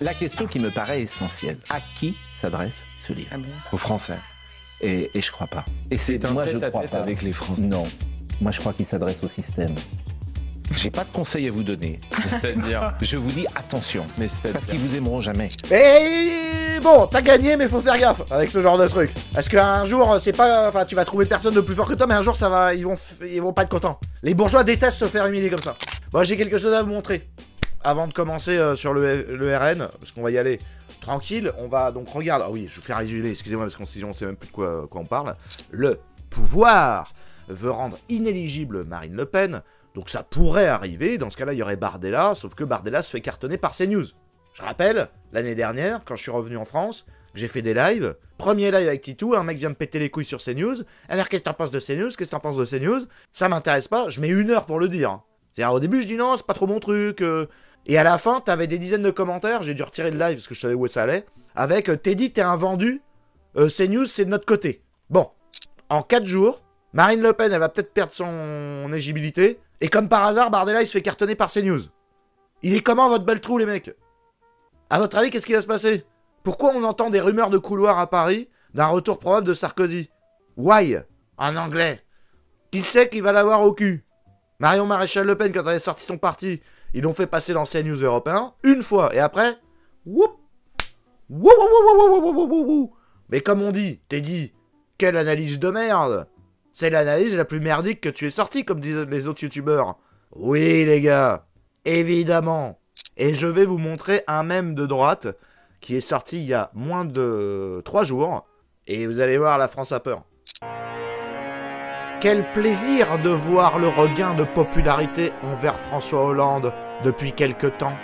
La question qui me paraît essentielle, à qui s'adresse ce livre? Aux Français. Et je crois pas. Et c'est un moi je tête-à-tête crois pas. avec les Français. Non, moi je crois qu'il s'adresse au système. J'ai pas de conseils à vous donner. C'est-à-dire. Je vous dis attention, Mais c'est-à-dire. parce qu'ils vous aimeront jamais. Et bon, t'as gagné, mais faut faire gaffe avec ce genre de truc. Parce qu'un jour, c'est pas, enfin, tu vas trouver personne de plus fort que toi, mais un jour, ça va, ils vont pas être contents. Les bourgeois détestent se faire humilier comme ça. Bon, j'ai quelque chose à vous montrer. Avant de commencer sur le RN, parce qu'on va y aller tranquille, on va donc regarde. Ah oui, je vous fais résumer. Excusez-moi parce qu'on sait même plus de quoi on parle. Le pouvoir veut rendre inéligible Marine Le Pen. Donc ça pourrait arriver, dans ce cas-là, il y aurait Bardella, sauf que Bardella se fait cartonner par CNews. Je rappelle, l'année dernière, quand je suis revenu en France, j'ai fait des lives, premier live avec Titou, un mec vient me péter les couilles sur CNews, alors qu'est-ce que t'en penses de CNews, qu'est-ce que t'en penses de CNews, ça m'intéresse pas, je mets 1 heure pour le dire. C'est-à-dire au début je dis non, c'est pas trop mon truc, Et à la fin, t'avais des dizaines de commentaires, j'ai dû retirer le live parce que je savais où ça allait, avec Teddy, t'es un vendu, CNews c'est de notre côté. Bon, en 4 jours, Marine Le Pen, elle va peut-être perdre son éligibilité. Et comme par hasard, Bardella, il se fait cartonner par CNews. Il est comment, votre belle trou, les mecs? À votre avis, qu'est-ce qui va se passer? Pourquoi on entend des rumeurs de couloir à Paris d'un retour probable de Sarkozy? Why? En anglais. Qui sait qu'il va l'avoir au cul? Marion Maréchal Le Pen, quand elle est sortie son parti, ils l'ont fait passer dans CNews européen, une fois, et après... Whoop. Wouh, wouh, wouh, wouh, wouh, wouh, wouh, wouh. Mais comme on dit, t'es dit, quelle analyse de merde! C'est l'analyse la plus merdique que tu aies sortie, comme disent les autres youtubeurs. Oui, les gars, évidemment. Et je vais vous montrer un mème de droite qui est sorti il y a moins de 3 jours. Et vous allez voir, la France a peur. Quel plaisir de voir le regain de popularité envers François Hollande depuis quelque temps.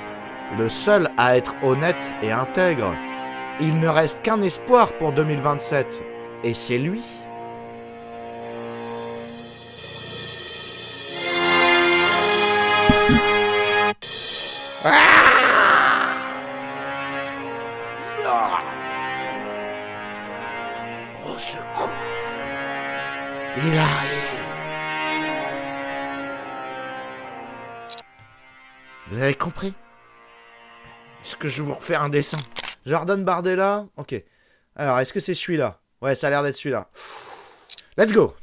Le seul à être honnête et intègre. Il ne reste qu'un espoir pour 2027. Et c'est lui. Au secours. Il arrive. Vous avez compris? Est-ce que je vais vous refaire un dessin? Jordan Bardella? Ok. Alors, est-ce que c'est celui-là? Ouais, ça a l'air d'être celui-là. Let's go.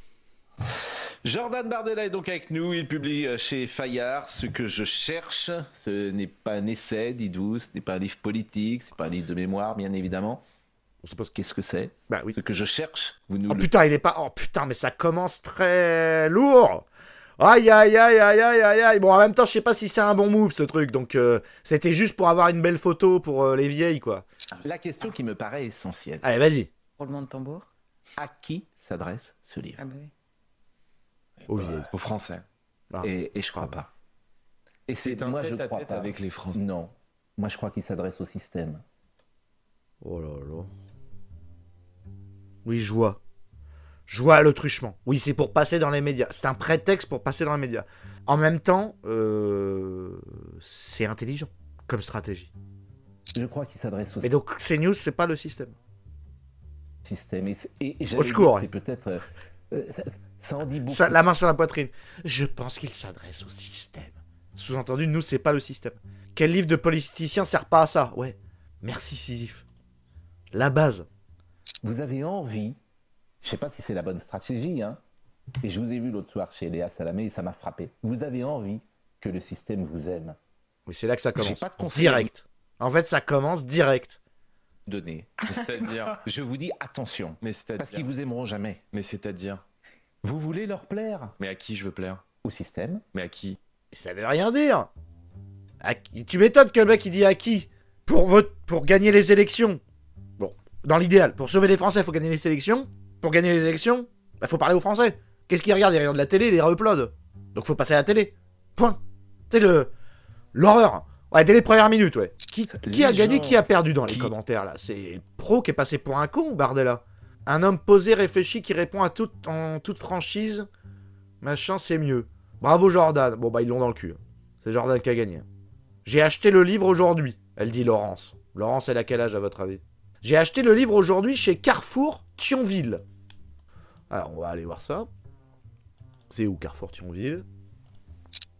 Jordan Bardella est donc avec nous, il publie chez Fayard Ce que je cherche. Ce n'est pas un essai, dites-vous, ce n'est pas un livre politique, c'est pas un livre de mémoire, bien évidemment. On se pose qu'est-ce que c'est? Bah oui. Ce que je cherche, vous nous Oh putain, il est pas... Oh putain, mais ça commence très lourd. Aïe, aïe, aïe, aïe, aïe, aïe, aïe. Bon, en même temps, je sais pas si c'est un bon move, ce truc. Donc, c'était juste pour avoir une belle photo pour les vieilles, quoi. La question qui me paraît essentielle, Allez, vas-y. Roulement de tambour. à qui s'adresse ce livre? Ah bah oui. Aux vieilles. Aux Français. Ah. Et je crois pas. Et C'est un moi je tête-à-tête crois pas. avec les Français. Non, moi je crois qu'il s'adresse au système. Oh là là. Oui, je vois. Je vois le truchement. Oui, c'est pour passer dans les médias. C'est un prétexte pour passer dans les médias. En même temps, c'est intelligent comme stratégie. Je crois qu'il s'adresse au Et donc, CNews, c'est pas le système. système. Et Au j'allais secours, dire, c'est peut-être... ça en dit beaucoup. La main sur la poitrine. Je pense qu'il s'adresse au système. Sous-entendu, nous, c'est pas le système. Quel livre de politicien sert pas à ça? Ouais. Merci, Sisyphe. La base. Vous avez envie, je sais pas si c'est la bonne stratégie, hein, et je vous ai vu l'autre soir chez Léa Salamé et ça m'a frappé. Vous avez envie que le système vous aime. Oui, c'est là que ça J'ai commence. pas de conseil à Direct. En fait, ça commence direct. vous donner. C'est-à-dire. Je vous dis attention, Mais c'est-à-dire. parce qu'ils vous aimeront jamais. Mais c'est-à-dire. Vous voulez leur plaire Mais à qui je veux plaire? au système. Mais à qui? Ça veut rien dire. Tu m'étonnes que le mec il dit à qui pour gagner les élections. Bon, dans l'idéal, pour sauver les Français, faut gagner les élections. Pour gagner les élections, bah faut parler aux Français. Qu'est-ce qu'ils regardent? Ils regardent la télé, ils les re-uploadent. Donc faut passer à la télé. Point. C'est l'horreur. Ouais, dès les premières minutes, ouais. Qui a gagné, qui a perdu dans les commentaires, là? C'est Pro qui est passé pour un con, Bardella. Un homme posé, réfléchi, qui répond en toute franchise. Machin, c'est mieux. Bravo, Jordan. Bon, bah, ils l'ont dans le cul. C'est Jordan qui a gagné. J'ai acheté le livre aujourd'hui, elle dit Laurence. Laurence, elle a quel âge, à votre avis? J'ai acheté le livre aujourd'hui chez Carrefour Thionville. Alors, on va aller voir ça. C'est où, Carrefour Thionville?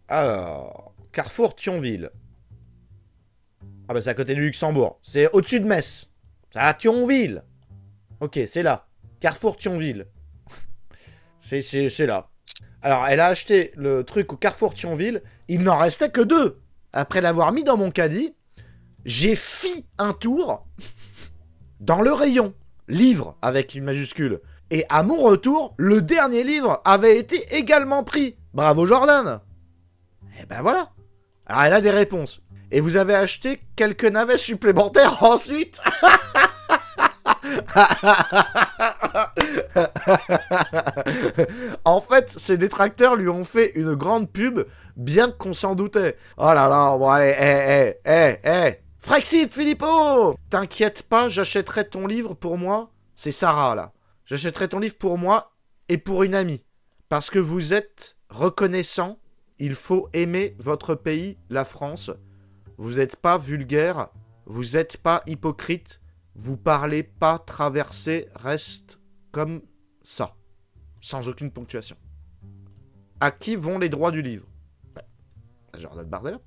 Alors, Carrefour Thionville. Ah bah c'est à côté du Luxembourg. C'est au-dessus de Metz. C'est à Thionville. Ok, c'est là. Carrefour Thionville. C'est là. Alors, elle a acheté le truc au Carrefour Thionville. Il n'en restait que 2. Après l'avoir mis dans mon caddie, j'ai fait un tour dans le rayon. Livre avec une majuscule. Et à mon retour, le dernier livre avait été également pris. Bravo Jordan. Et ben voilà. Alors elle a des réponses. Et vous avez acheté quelques navets supplémentaires ensuite. En fait, ses détracteurs lui ont fait une grande pub, bien qu'on s'en doutait. Oh là là, bon allez, Frexit, Filippo! T'inquiète pas, j'achèterai ton livre pour moi. C'est Sarah, là. J'achèterai ton livre pour moi et pour une amie. Parce que vous êtes reconnaissant, il faut aimer votre pays, la France. Vous n'êtes pas vulgaire, vous n'êtes pas hypocrite, vous parlez pas traversé, reste comme ça. Sans aucune ponctuation. À qui vont les droits du livre? Jordan Bardella.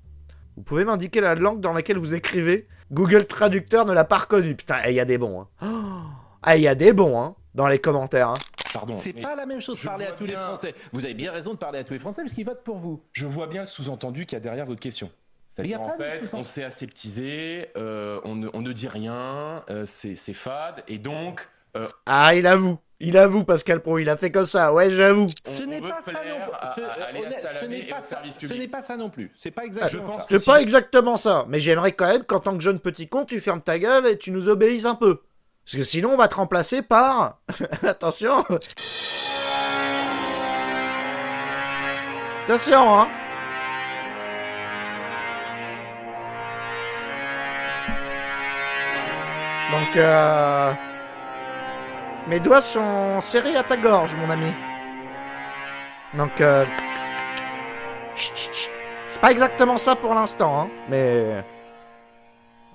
Vous pouvez m'indiquer la langue dans laquelle vous écrivez? Google Traducteur ne l'a pas reconnu. Putain, il y a des bons, hein. Ah, il y a des bons, hein, dans les commentaires, hein. Pardon. C'est pas la même chose de parler à tous les Français. Vous avez bien raison de parler à tous les Français parce qu'ils votent pour vous. Je vois bien le sous-entendu qu'il y a derrière votre question. C'est-à-dire en fait, on s'est aseptisé, on ne dit rien, c'est fade, et donc... Ah, il avoue Pascal Pro, il a fait comme ça, ouais j'avoue. Ce n'est pas ça non plus. Ce n'est pas ça non plus. C'est pas exactement ça. C'est pas exactement ça, mais j'aimerais quand même qu'en tant que jeune petit con, tu fermes ta gueule et tu nous obéisses un peu. Parce que sinon, on va te remplacer par... Attention. Attention, hein. Donc, mes doigts sont serrés à ta gorge, mon ami. Donc, chut, chut, chut. C'est pas exactement ça pour l'instant, hein. Mais...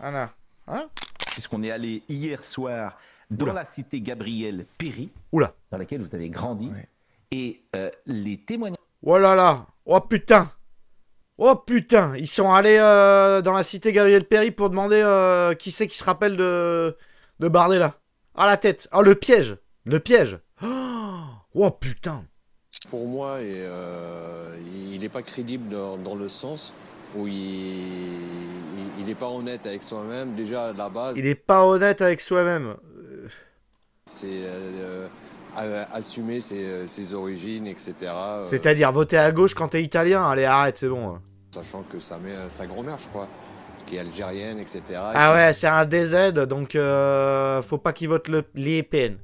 Voilà. Hein? Puisqu'on est allé hier soir dans la cité Gabriel Péry, Oula. dans laquelle vous avez grandi, et les témoignages... Oh là là. Oh putain. Oh putain. Ils sont allés dans la cité Gabriel Péry pour demander qui c'est qui se rappelle de Bardella. Ah la tête. Oh le piège. Le piège. Oh putain. Pour moi, il n'est pas crédible dans le sens où il n'est pas honnête avec soi-même. Déjà, à la base, Il est pas honnête avec soi-même. c'est assumer ses origines, etc. C'est-à-dire voter à gauche quand t'es italien. Allez, arrête, c'est bon. Sachant que sa grand-mère, je crois, qui est algérienne, etc. Ah ouais, c'est un DZ, donc faut pas qu'il vote les Pen.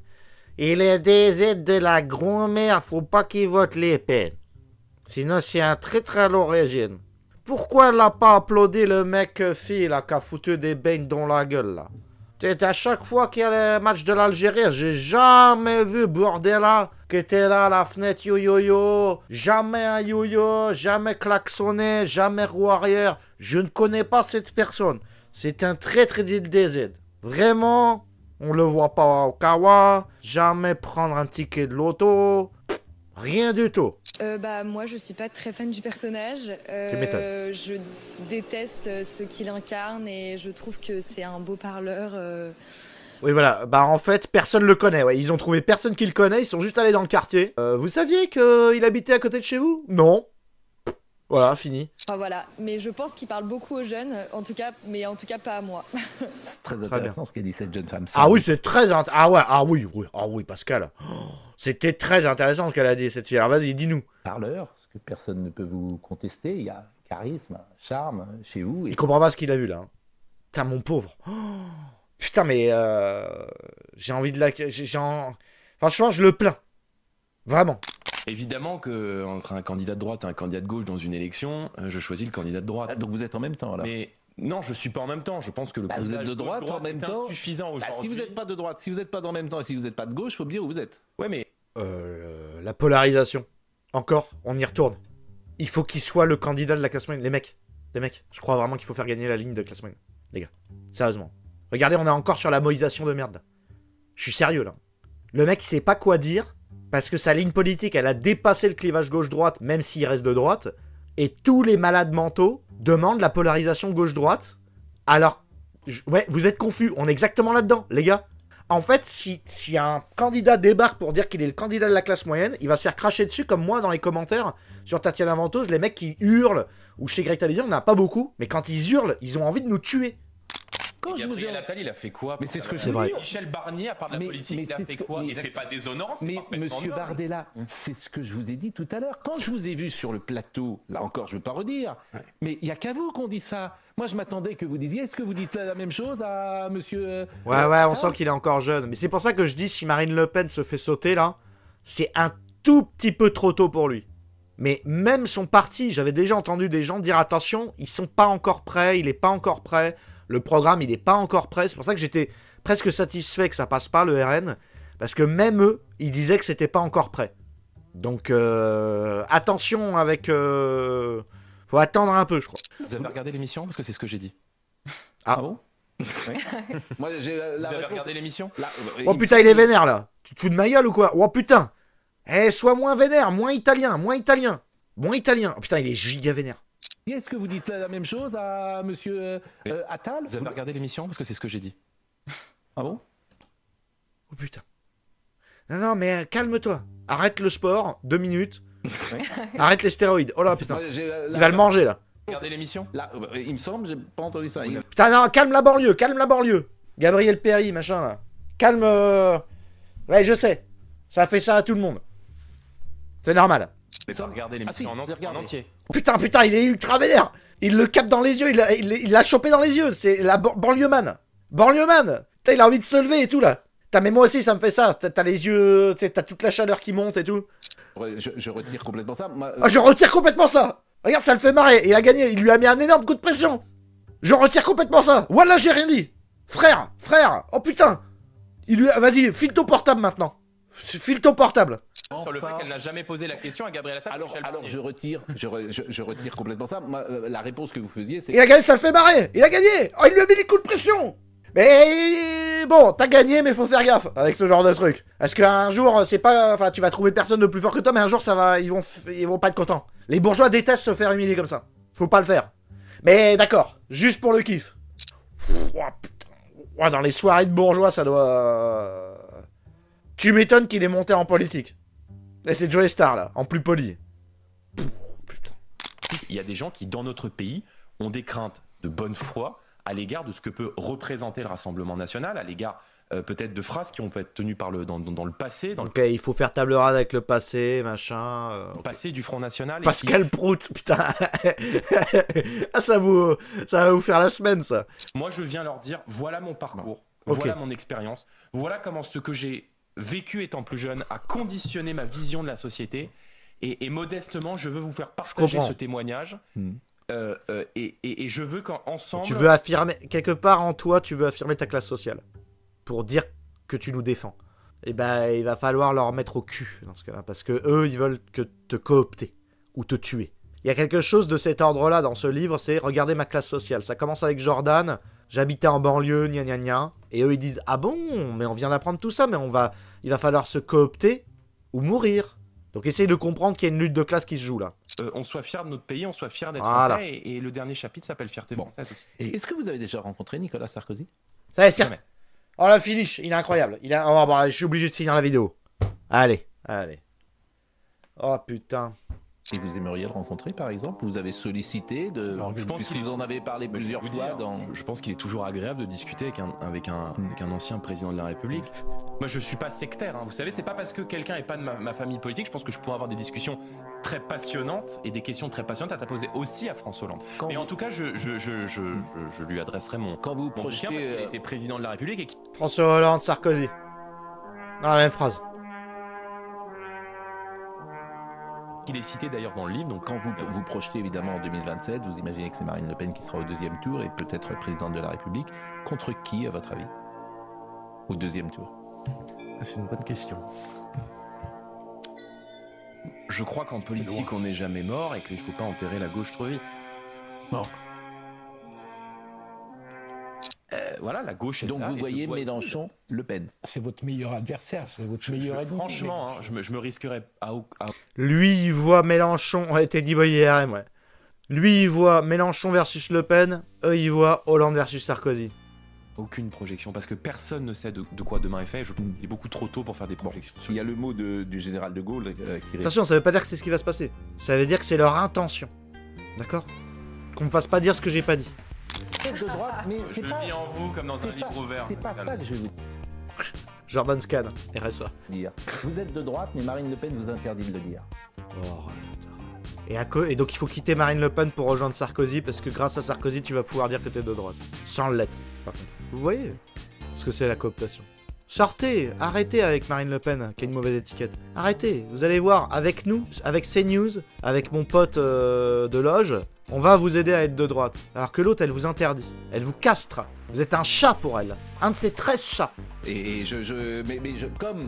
Il est DZ de la grand-mère, faut pas qu'il vote les Pen. Sinon, c'est un traître à l'origine. Pourquoi elle a pas applaudi le mec fille là, qui a foutu des beignes dans la gueule là? À chaque fois qu'il y a le match de l'Algérie, j'ai jamais vu Bordella qui était là à la fenêtre yo-yo-yo. Jamais un yo-yo, jamais klaxonné, jamais roue arrière. Je ne connais pas cette personne. C'est un traître du DZ. Vraiment, on le voit pas au Kawa. Jamais prendre un ticket de loto. Rien du tout. Moi, je suis pas très fan du personnage. Je déteste ce qu'il incarne et je trouve que c'est un beau parleur. Oui, voilà. Bah, en fait, personne le connaît. Ouais. Ils ont trouvé personne qui le connaît. Ils sont juste allés dans le quartier. Vous saviez qu'il habitait à côté de chez vous? Non. Voilà, fini. Enfin voilà. Mais je pense qu'il parle beaucoup aux jeunes, en tout cas pas à moi. C'est très intéressant ce qu'a dit cette jeune femme. Ah oui, c'est très intéressant. Ah ouais, ah oui, Pascal. C'était très intéressant ce qu'elle a dit, cette fille. Alors vas-y, dis-nous. Parleur, ce que personne ne peut vous contester. Il y a charisme, charme chez vous. Il comprend pas ce qu'il a vu là. Putain, mon pauvre. Putain, mais j'ai envie de la... Franchement, je le plains. Vraiment. Évidemment qu'entre un candidat de droite et un candidat de gauche dans une élection, je choisis le candidat de droite. Ah, donc vous êtes en même temps là. Mais non, je suis pas en même temps. Je pense que le vous êtes de droite en même temps. Suffisant aujourd'hui. Si vous n'êtes pas de droite, si vous n'êtes pas en même temps et si vous n'êtes pas de gauche, faut me dire où vous êtes. Ouais, mais la polarisation. Encore, on y retourne. Il faut qu'il soit le candidat de la classe moyenne. Les mecs, je crois vraiment qu'il faut faire gagner la ligne de classe moyenne. Les gars, sérieusement. Regardez, on est encore sur la moïsation de merde là. Je suis sérieux là. Le mec, il sait pas quoi dire. Parce que sa ligne politique, elle a dépassé le clivage gauche-droite, même s'il reste de droite. Et tous les malades mentaux demandent la polarisation gauche-droite. Alors, ouais, vous êtes confus. On est exactement là-dedans, les gars. En fait, si un candidat débarque pour dire qu'il est le candidat de la classe moyenne, il va se faire cracher dessus comme moi dans les commentaires sur Tatiana Ventose. Les mecs qui hurlent, ou chez Greg Tavidian, on n'a pas beaucoup, mais quand ils hurlent, ils ont envie de nous tuer. Quand Gabriel Attal, il a fait quoi? Mais c'est ce que c'est vrai. Michel Barnier, à part de la politique, il a fait quoi? Et c'est pas déshonorant, c'est Mais parfaitement monsieur noble. Bardella, c'est ce que je vous ai dit tout à l'heure. Quand je vous ai vu sur le plateau, là encore, je ne veux pas redire, mais il n'y a qu'à vous qu'on dit ça. Moi, je m'attendais que vous disiez, est-ce que vous dites la même chose à monsieur... Ouais, on sent qu'il est encore jeune. Mais c'est pour ça que je dis, si Marine Le Pen se fait sauter, là, c'est un tout petit peu trop tôt pour lui. Mais même son parti, j'avais déjà entendu des gens dire, attention, ils sont pas encore prêts, il est pas encore prêt. Le programme, il n'est pas encore prêt. C'est pour ça que j'étais presque satisfait que ça passe pas, le RN. Parce que même eux, ils disaient que c'était pas encore prêt. Donc, attention avec... Faut attendre un peu, je crois. Vous avez regardé l'émission? Parce que c'est ce que j'ai dit. Ah bon? Moi, j'ai Vous avez regardé l'émission? Oh putain, il est vénère, là. Tu te fous de ma gueule ou quoi? Oh putain. Eh, sois moins vénère, moins italien. Oh putain, il est giga vénère. Est-ce que vous dites la même chose à monsieur Attal? Vous avez regardé l'émission? Parce que c'est ce que j'ai dit. Ah bon? Oh putain. Non, mais calme-toi. Arrête le sport, 2 minutes. Arrête les stéroïdes. Oh là, putain. Moi, Il va le manger, là. Regardez l'émission? Là, il me semble, j'ai pas entendu ça. Putain, non, calme la banlieue. Gabriel Péry, machin, là. Calme... Ouais, je sais. Ça fait ça à tout le monde. C'est normal. Vous avez pas regardé l'émission en entier? Putain, il est ultra vénère. Il le capte dans les yeux, il l'a chopé dans les yeux. C'est la banlieue-man. Putain, il a envie de se lever et tout, là. Putain, mais moi aussi, ça me fait ça. T'as les yeux, t'as toute la chaleur qui monte et tout. Je retire complètement ça. Ah, je retire complètement ça. Regarde, ça le fait marrer. Il a gagné, il lui a mis un énorme coup de pression. Je retire complètement ça. Voilà, j'ai rien dit. Frère. Oh putain. Vas-y, file ton portable maintenant. File ton portable. Sur le fait qu'elle n'a jamais posé la question à Gabriel Attal. Alors je retire complètement ça. La réponse que vous faisiez, c'est... Il a gagné, ça le fait marrer. Il a gagné. Oh, il lui a mis des coups de pression. Mais bon, t'as gagné, mais faut faire gaffe avec ce genre de truc. Parce qu'un jour, c'est pas... Enfin, tu vas trouver personne de plus fort que toi, mais un jour, ça va... Ils vont pas être contents. Les bourgeois détestent se faire humilier comme ça. Faut pas le faire. Mais d'accord, juste pour le kiff. Oh, putain. Dans les soirées de bourgeois, ça doit... Tu m'étonnes qu'il est monté en politique. Et c'est Joey Star, là, en plus poli. Putain. Il y a des gens qui, dans notre pays, ont des craintes de bonne foi à l'égard de ce que peut représenter le Rassemblement national, à l'égard peut-être de phrases qui ont pu être tenues dans le passé, Ok, il faut faire table rase avec le passé, machin... le passé du Front National. Pascal Prout, putain. Ah, ça va vous faire la semaine, ça. Moi, je viens leur dire, voilà mon parcours, voilà mon expérience, voilà comment ce que j'ai vécu étant plus jeune a conditionné ma vision de la société, et modestement, je veux vous faire partager ce témoignage. Et je veux qu'ensemble... Tu veux affirmer, quelque part en toi, tu veux affirmer ta classe sociale. Pour dire que tu nous défends. Et ben, il va falloir leur mettre au cul dans ce cas-là. Parce que eux, ils veulent que te coopter. Ou te tuer. Il y a quelque chose de cet ordre-là dans ce livre, c'est regarder ma classe sociale. Ça commence avec Jordan, j'habitais en banlieue, gna gna gna. Et eux, ils disent, ah bon, mais on vient d'apprendre tout ça, mais il va falloir se coopter ou mourir. Donc essaye de comprendre qu'il y a une lutte de classe qui se joue là. On soit fiers de notre pays, on soit fiers d'être français, et le dernier chapitre s'appelle Fierté française aussi. Est-ce que vous avez déjà rencontré Nicolas Sarkozy? Ça va, c'est... Oh la finish, il est incroyable. Oh, bah, je suis obligé de finir la vidéo. Allez. Oh putain. Et vous aimeriez le rencontrer par exemple? Vous avez sollicité de... Alors, je pense que vous en avez parlé plusieurs fois Je pense qu'il est toujours agréable de discuter avec un ancien président de la République. Moi je suis pas sectaire, hein. Vous savez, c'est pas parce que quelqu'un est pas de ma famille politique, je pense que je pourrais avoir des discussions très passionnantes et des questions très passionnantes à poser aussi à François Hollande. Mais en tout cas, je lui adresserai mon bouquin parce qu'il était président de la République et François Hollande, Sarkozy. Dans la même phrase. qu'il est cité d'ailleurs dans le livre. Donc quand vous projetez évidemment en 2027, vous imaginez que c'est Marine Le Pen qui sera au deuxième tour et peut-être présidente de la République. Contre qui, à votre avis, au deuxième tour? C'est une bonne question. Je crois qu'en politique, on n'est jamais mort et qu'il ne faut pas enterrer la gauche trop vite. Non. Voilà, la gauche est donc là. Donc vous voyez Mélenchon, Le Pen. C'est votre meilleur adversaire, c'est votre meilleur ennemi. Franchement, hein, je me risquerais à... Lui, il voit Mélenchon, Teddy Boyer, ouais. Lui, il voit Mélenchon versus Le Pen, eux, ils voient Hollande versus Sarkozy. Aucune projection, parce que personne ne sait de quoi demain est fait. Je trouve qu'il est beaucoup trop tôt pour faire des projections. Il y a le mot du général de Gaulle qui Attention, ça veut pas dire que c'est ce qui va se passer. Ça veut dire que c'est leur intention. D'accord? Qu'on me fasse pas dire ce que j'ai pas dit. De droite, mais Je le lis en vous comme dans un livre ouvert. c'est pas ça que je vais vous Jordan Scan, RSA. dire. Vous êtes de droite, mais Marine Le Pen vous interdit de le dire. Et donc il faut quitter Marine Le Pen pour rejoindre Sarkozy, parce que grâce à Sarkozy, tu vas pouvoir dire que t'es de droite. Sans l'être, par contre. Vous voyez ce que c'est la cooptation. Sortez, arrêtez avec Marine Le Pen, qui a une mauvaise étiquette. Arrêtez, vous allez voir, avec nous, avec CNews, avec mon pote de loge, on va vous aider à être de droite. Alors que l'autre, elle vous interdit. Elle vous castre. Vous êtes un chat pour elle. Un de ces 13 chats. Mais comme...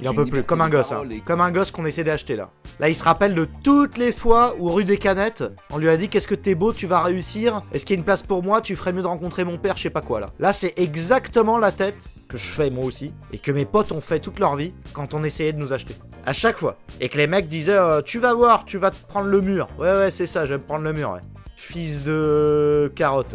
Il en peut plus, comme un gosse, hein. Comme un gosse qu'on essaie d'acheter là. Là, il se rappelle de toutes les fois où rue des Canettes, on lui a dit qu'est-ce que t'es beau, tu vas réussir, est-ce qu'il y a une place pour moi, tu ferais mieux de rencontrer mon père, je sais pas quoi là. Là, c'est exactement la tête que je fais moi aussi, et que mes potes ont fait toute leur vie quand on essayait de nous acheter. À chaque fois. Et que les mecs disaient tu vas voir, tu vas te prendre le mur. Ouais, c'est ça, je vais me prendre le mur, ouais. Fils de carotte.